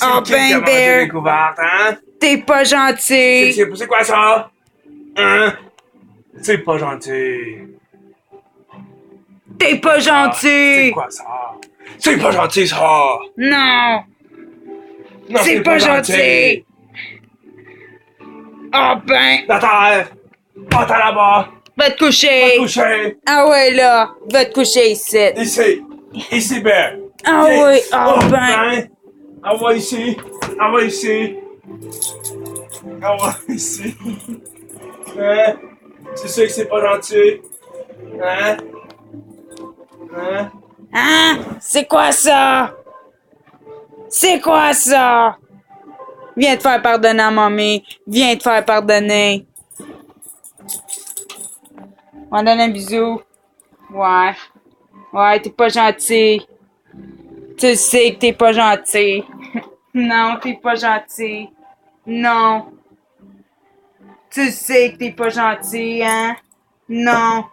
Oh C'est qui qui a ben, mangé Bear, les couvertes, hein? t'es pas gentil. C'est quoi ça? Hein? C'est pas gentil. T'es pas Ah, c'est gentil. quoi ça? C'est pas gentil, ça! Non, Non, c'est c'est pas pas gentil. gentil! Oh ben, La terre! Va t'en là-bas! va te Va te coucher. coucher! Ah ouais là, va te coucher ici. Ici! Ici, Ben! Ah Viens! ouais, oh Oh, ben. ben! Envoie ici! Envoie ici! Envoie ici! Hein? Tu sais que c'est pas gentil? Hein? Hein? Hein? C'est quoi ça? C'est quoi ça? Viens te faire pardonner à mamie. Viens te faire pardonner. On donne un bisou. Ouais. Ouais, t'es pas gentil. Tu sais que t'es pas gentil. Non, t'es pas gentil. Non. Tu sais que t'es pas gentil, hein? Non.